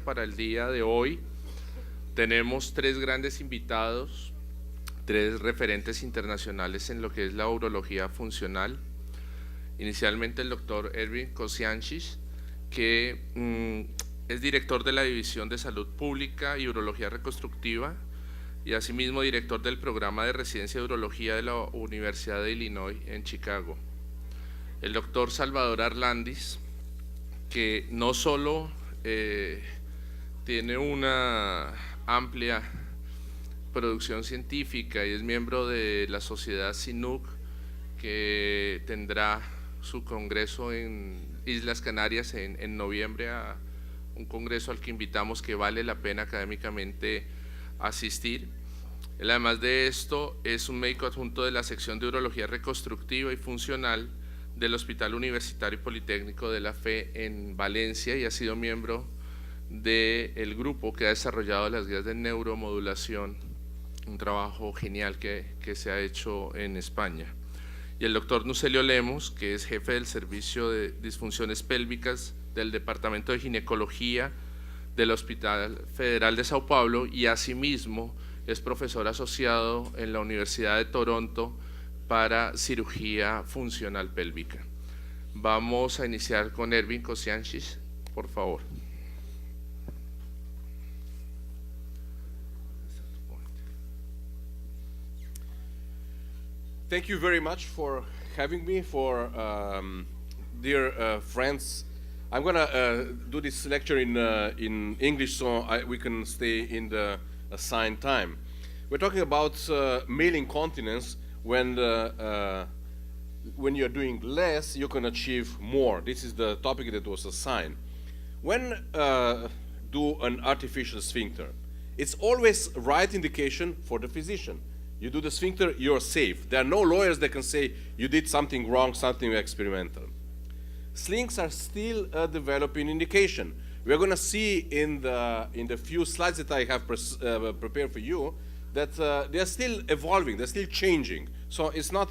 para el día de hoy. Tenemos tres grandes invitados, tres referentes internacionales en lo que es la urología funcional. Inicialmente el Dr Ervin Kocjancic, que es director de la División de Salud Pública y Urología Reconstructiva y asimismo director del programa de residencia de urología de la Universidad de Illinois en Chicago. El doctor Salvador Arlandis, que no solo tiene una amplia producción científica y es miembro de la sociedad SINUC, que tendrá su congreso en Islas Canarias en noviembre, a un congreso al que invitamos, que vale la pena académicamente asistir. Él, además de esto, es un médico adjunto de la sección de urología reconstructiva y funcional del Hospital Universitario y Politécnico de la Fe en Valencia y ha sido miembro del grupo que ha desarrollado las guías de neuromodulación, un trabajo genial que se ha hecho en España. Y el doctor Nucelio Lemos, que es jefe del Servicio de Disfunciones Pélvicas del Departamento de Ginecología del Hospital Federal de Sao Paulo y asimismo es profesor asociado en la Universidad de Toronto para cirugía funcional pélvica. Vamos a iniciar con Ervin Kocjancic, por favor. Thank you very much for having me, dear friends. I'm gonna do this lecture in English so we can stay in the assigned time. We're talking about male incontinence. When you're doing less, you can achieve more. This is the topic that was assigned. When do an artificial sphincter? It's always right indication for the physician. You do the sphincter, you're safe. There are no lawyers that can say you did something wrong, something experimental. Slings are still a developing indication. We're going to see in the few slides that I have prepared for you that they're still evolving, they're still changing. So it's not,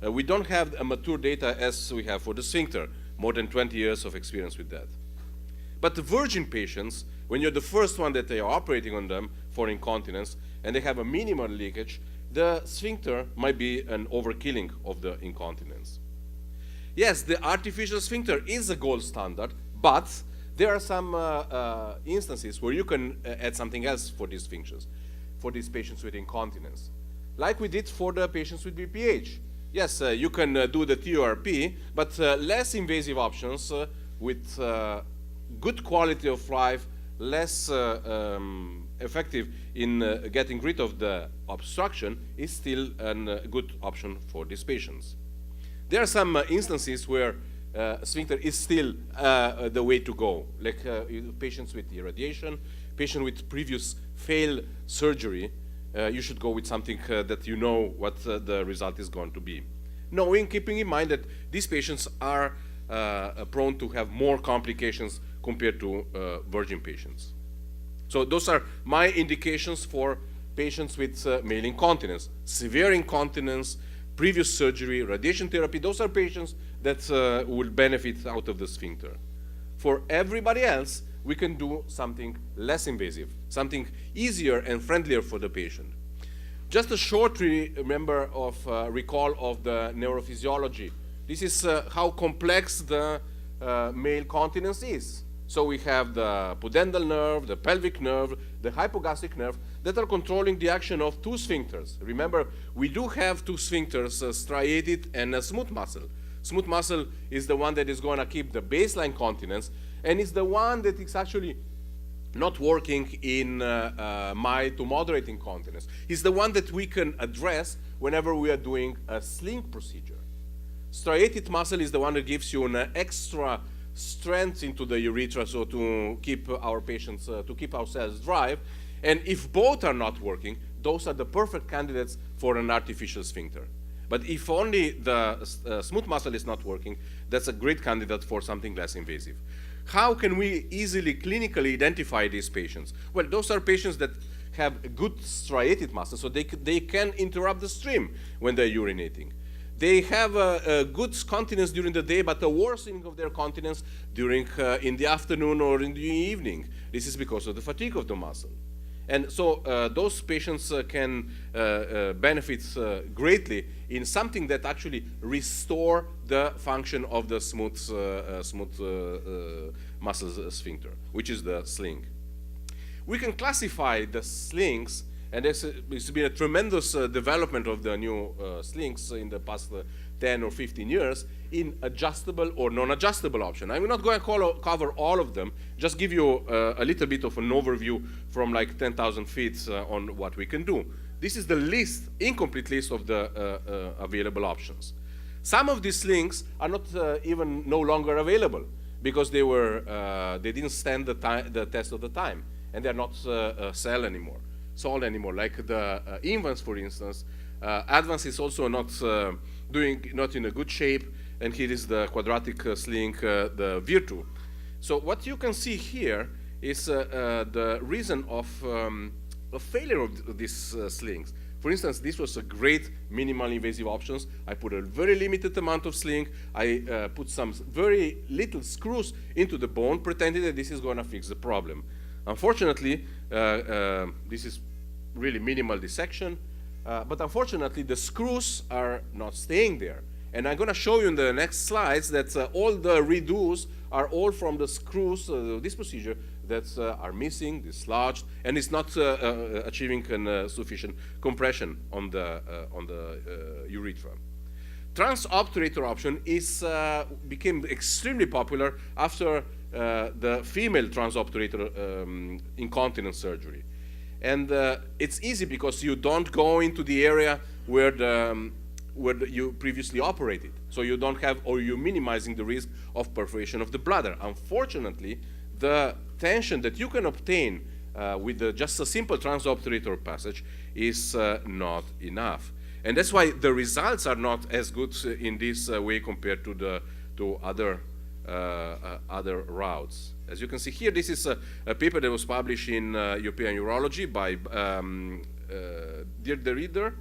we don't have a mature data as we have for the sphincter, more than 20 years of experience with that. But the virgin patients, when you're the first one that they are operating on them for incontinence, and they have a minimal leakage, the sphincter might be an overkilling of the incontinence. Yes, the artificial sphincter is a gold standard, but there are some instances where you can add something else for these sphincters, for these patients with incontinence. Like we did for the patients with BPH. Yes, you can do the TURP, but less invasive options with good quality of life, less effective in getting rid of the obstruction is still a good option for these patients. There are some instances where sphincter is still the way to go, like patients with irradiation, patients with previous failed surgery. You should go with something that you know what the result is going to be. Keeping in mind that these patients are prone to have more complications compared to virgin patients. So those are my indications for patients with male incontinence. Severe incontinence, previous surgery, radiation therapy, those are patients that will benefit out of the sphincter. For everybody else, we can do something less invasive, something easier and friendlier for the patient. Just a short recall of the neurophysiology. This is how complex the male continence is. So we have the pudendal nerve, the pelvic nerve, the hypogastric nerve that are controlling the action of two sphincters. Remember, we do have two sphincters, striated and a smooth muscle. Smooth muscle is the one that is going to keep the baseline continence, and it's the one that is actually not working in mild to moderate incontinence. It's the one that we can address whenever we are doing a sling procedure. Striated muscle is the one that gives you an extra strength into the urethra, so to keep our patients, to keep ourselves dry. And if both are not working, those are the perfect candidates for an artificial sphincter. But if only the smooth muscle is not working, that's a great candidate for something less invasive. How can we easily clinically identify these patients? Well, those are patients that have good striated muscle, so they can interrupt the stream when they're urinating. They have a good continence during the day, but a worsening of their continence during in the afternoon or in the evening. This is because of the fatigue of the muscle. And so those patients can benefit greatly in something that actually restore the function of the smooth muscle sphincter, which is the sling. We can classify the slings, and it's been a tremendous development of the new slings in the past 10 or 15 years, in adjustable or non-adjustable option. I'm not going to cover all of them, just give you a little bit of an overview from like 10,000 feet on what we can do. This is the list, incomplete list of the available options. Some of these slings are not even no longer available because they didn't stand the test of the time, and they're not sold anymore. Like the Invance, for instance. Advance is also not in a good shape, and here is the quadratic sling, the Virtu. So what you can see here is the reason of failure of these slings. For instance, this was a great minimally invasive options. I put a very limited amount of sling. I put some very little screws into the bone, pretending that this is going to fix the problem. Unfortunately, this is really minimal dissection, but unfortunately the screws are not staying there. And I'm going to show you in the next slides that all the redos are all from the screws, this procedure, that are missing, dislodged, and it's not achieving sufficient compression on the urethra. Transobturator option became extremely popular after the female transobturator incontinence surgery. And it's easy because you don't go into the area where you previously operated. So you don't have, or you're minimizing the risk of perforation of the bladder. Unfortunately, the tension that you can obtain with just a simple transobturator passage is not enough. And that's why the results are not as good in this way compared to other routes. As you can see here, this is a paper that was published in European Urology by Dirk de Ridder,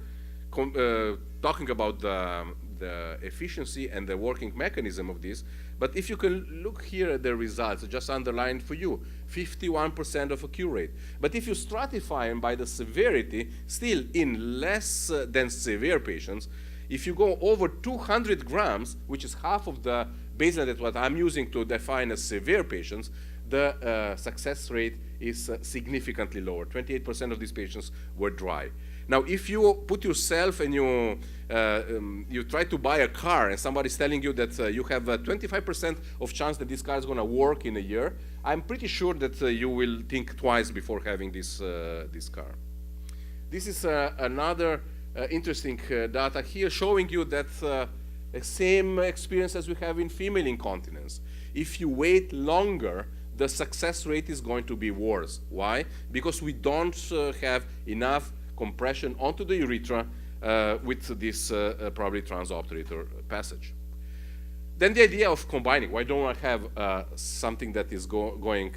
talking about the efficiency and the working mechanism of this. But if you can look here at the results, just underlined for you, 51% of a cure rate. But if you stratify them by the severity, still in less than severe patients, if you go over 200 grams, which is half of the baseline that what I'm using to define as severe patients, the success rate is significantly lower. 28% of these patients were dry. Now, if you put yourself and you try to buy a car and somebody's telling you that you have a 25% of chance that this car is going to work in a year, I'm pretty sure that you will think twice before having this car. This is another interesting data here showing you that same experience as we have in female incontinence. If you wait longer, the success rate is going to be worse. Why? Because we don't have enough compression onto the urethra with this probably transobturator passage. Then the idea of combining, why don't I have something that is going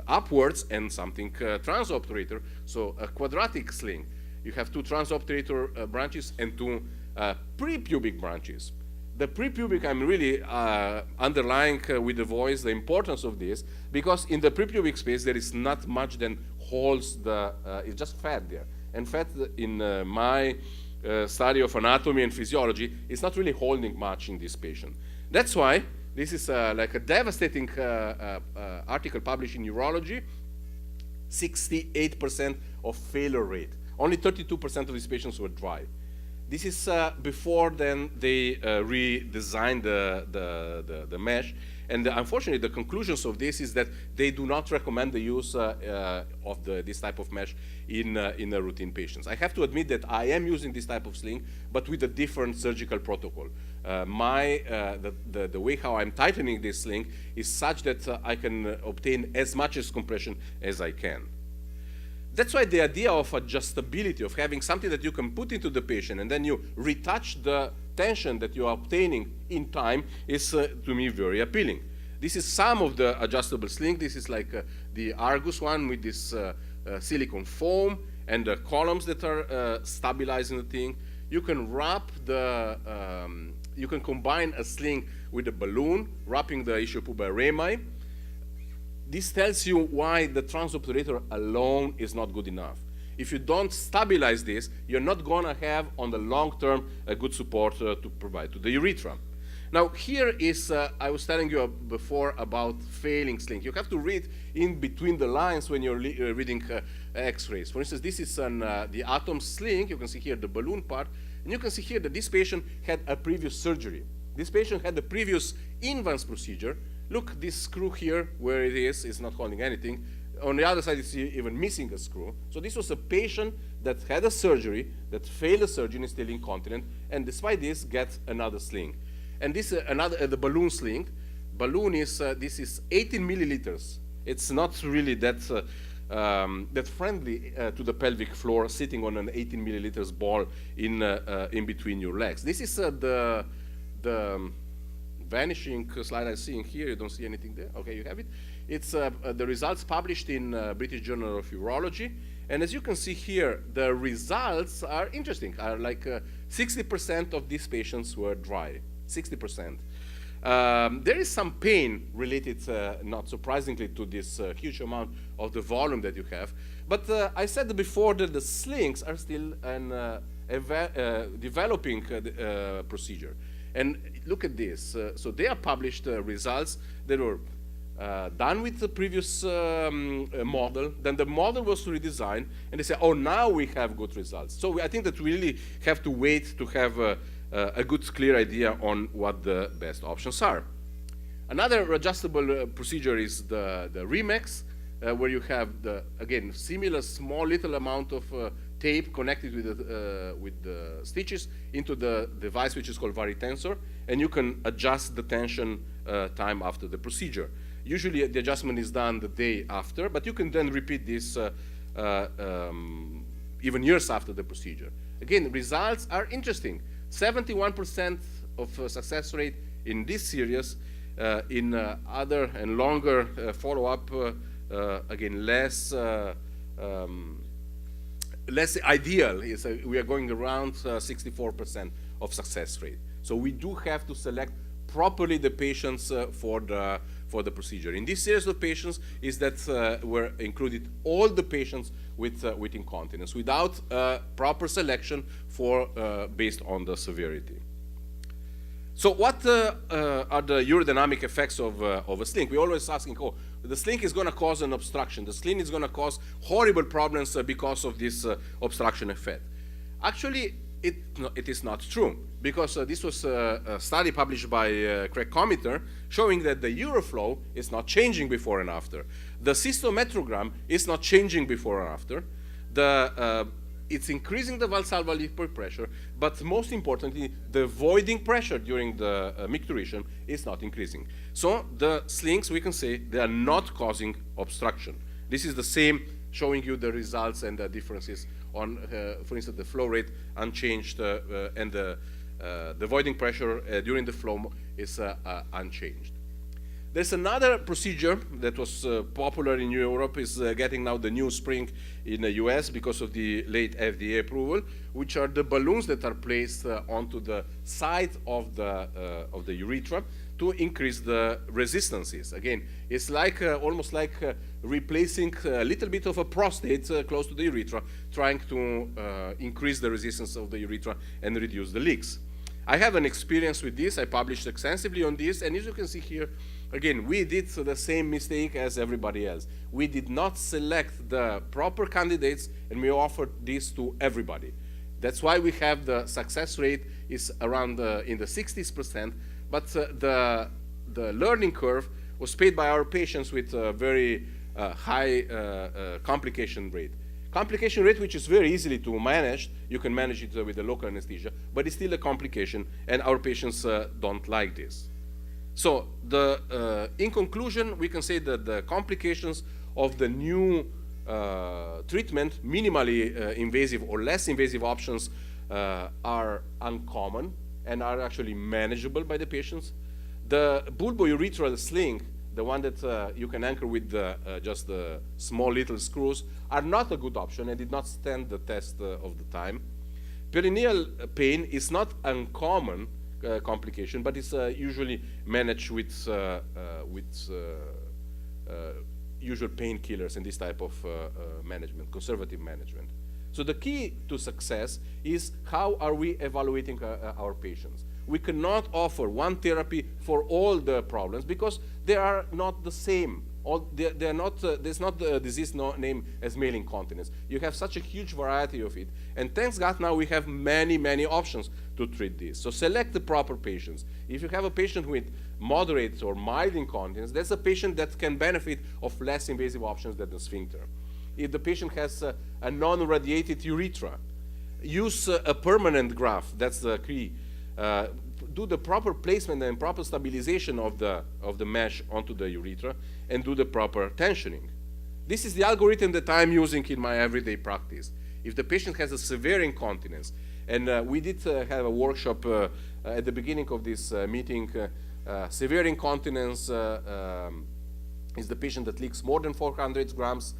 upwards and something transobturator, so a quadratic sling. You have two transobturator branches and two prepubic branches. The prepubic, I'm really underlying with the voice the importance of this, because in the prepubic space there is not much that holds it's just fat there. And fat in my study of anatomy and physiology is not really holding much in this patient. That's why this is like a devastating article published in Urology, 68% of failure rate. Only 32% of these patients were dry. This is before then they redesigned the mesh, and unfortunately the conclusions of this is that they do not recommend the use of this type of mesh in routine patients. I have to admit that I am using this type of sling, but with a different surgical protocol. The way how I'm tightening this sling is such that I can obtain as much as compression as I can. That's why the idea of adjustability, of having something that you can put into the patient and then you retouch the tension that you are obtaining in time is, to me, very appealing. This is some of the adjustable sling. This is like the Argus one with this silicone foam and the columns that are stabilizing the thing. You can wrap you can combine a sling with a balloon, wrapping the ischiopuba rami. this tells you why the transobturator alone is not good enough. If you don't stabilize this, you're not going to have on the long term a good support to provide to the urethra. Now here is, I was telling you before about failing sling. You have to read in between the lines when you're reading x-rays. For instance, this is the atom sling. You can see here the balloon part, and you can see here that this patient had a previous surgery. This patient had the previous Invans procedure. Look, this screw here, where it is not holding anything. On the other side, it's even missing a screw. So this was a patient that had a surgery, that failed the surgery and is still incontinent, and despite this, gets another sling. And this the balloon sling. Balloon is this is 18 milliliters. It's not really that that friendly to the pelvic floor, sitting on an 18 milliliters ball in between your legs. This is the vanishing slide I'm seeing here. You don't see anything there. Okay, you have it. It's the results published in British Journal of Urology. And as you can see here, the results are interesting. Are like 60% of these patients were dry. 60%. There is some pain related, not surprisingly, to this huge amount of the volume that you have. But I said before that the slings are still an developing procedure. And look at this. So they are published results that were done with the previous model. Then the model was redesigned, and they say, oh, now we have good results. So I think that we really have to wait to have a good, clear idea on what the best options are. Another adjustable procedure is the Remex, where you have the, again, similar small little amount of tape connected with the stitches into the device which is called varitensor, and you can adjust the tension time after the procedure. Usually the adjustment is done the day after, but you can then repeat this even years after the procedure. Again, results are interesting. 71% of success rate in this series. In other and longer follow-up, again, less ideal. We are going around 64% of success rate. So we do have to select properly the patients for the procedure. In this series of patients is that were included all the patients with incontinence without proper selection for based on the severity. So what are the urodynamic effects of a sling? We're always asking, oh, the sling is going to cause an obstruction. The sling is going to cause horrible problems because of this obstruction effect. Actually, it is not true, because this was a study published by Craig Comiter showing that the uroflow is not changing before and after. The cystometrogram is not changing before and after. It's increasing the valsalva liquid pressure, but most importantly, the voiding pressure during the micturition is not increasing. So the slings, we can say, they are not causing obstruction. This is the same, showing you the results and the differences on, for instance, the flow rate unchanged and the voiding pressure during the flow is unchanged. There's another procedure that was popular in Europe, is getting now the new spring in the US because of the late FDA approval, which are the balloons that are placed onto the side of the urethra to increase the resistances. Again, it's like almost like replacing a little bit of a prostate close to the urethra, trying to increase the resistance of the urethra and reduce the leaks. I have an experience with this. I published extensively on this, and as you can see here, again, we did the same mistake as everybody else. We did not select the proper candidates, and we offered this to everybody. That's why we have the success rate is around in the 60%, but the learning curve was paid by our patients with a very high complication rate. Complication rate, which is very easily to manage. You can manage it with the local anesthesia, but it's still a complication, and our patients don't like this. So in conclusion, we can say that the complications of the new treatment, minimally invasive or less invasive options, are uncommon and are actually manageable by the patients. The bulbourethral sling, the one that you can anchor with just the small little screws, are not a good option and did not stand the test of the time. Perineal pain is not uncommon complication, but it's usually managed with usual painkillers and this type of management, conservative management. So the key to success is how are we evaluating our patients. We cannot offer one therapy for all the problems because they are not the same. They're not, there's not the disease name as male incontinence. You have such a huge variety of it. And thanks God now we have many, many options to treat this. So select the proper patients. If you have a patient with moderate or mild incontinence, that's a patient that can benefit of less invasive options than the sphincter. If the patient has a non-radiated urethra, use a permanent graft, that's the key. Do the proper placement and proper stabilization of the mesh onto the urethra and do the proper tensioning. This is the algorithm that I'm using in my everyday practice. If the patient has a severe incontinence, and we did have a workshop at the beginning of this meeting, severe incontinence is the patient that leaks more than 400 grams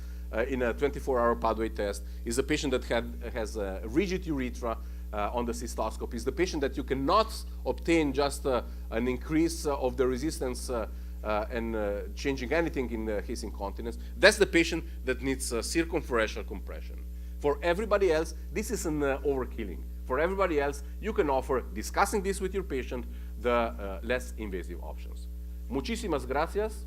in a 24-hour pathway test, is a patient that has a rigid urethra on the cystoscopy, is the patient that you cannot obtain just an increase of the resistance and changing anything in his incontinence. That's the patient that needs circumferential compression. For everybody else, this is an overkilling. For everybody else, you can offer, discussing this with your patient, the less invasive options. Muchísimas gracias.